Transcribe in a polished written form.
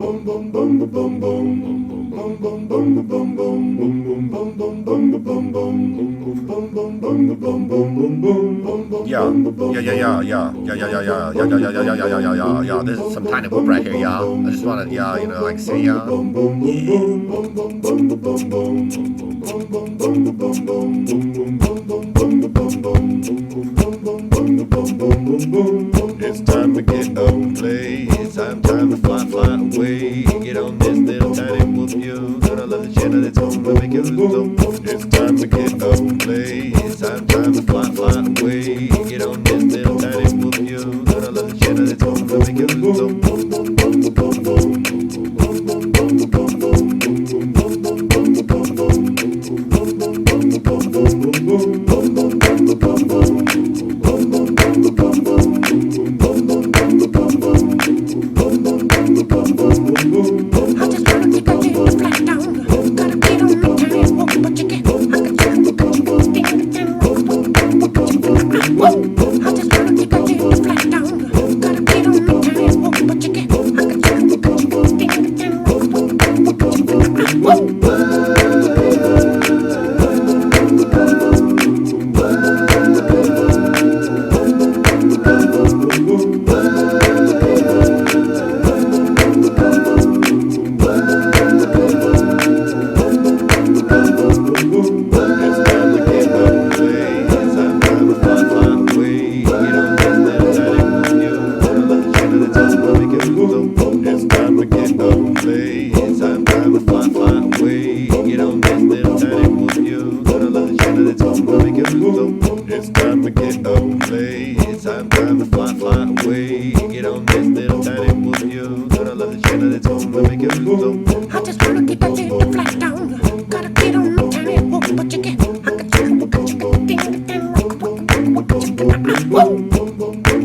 Yeah. This is some tiny whoop right here, y'all. I just wanna, like say, y'all. It's time to get up and play. It's time to fly away. Get on this little tiny whoop, you. Gonna love the channel that's gonna make you lose. It's time to get up and play. It's time to fly away. Get on this little tiny whoop, you. Gonna love the channel that's gonna make you lose. It's time to get up and play. It's time to fly away. Get on this little tiny whoop, you. Gonna love the channel that's gonna make you lose. I just wanna get that little flat down. Gotta get on the tiny whoop, but you get. I can chicken, ding, ding, rock, whoop.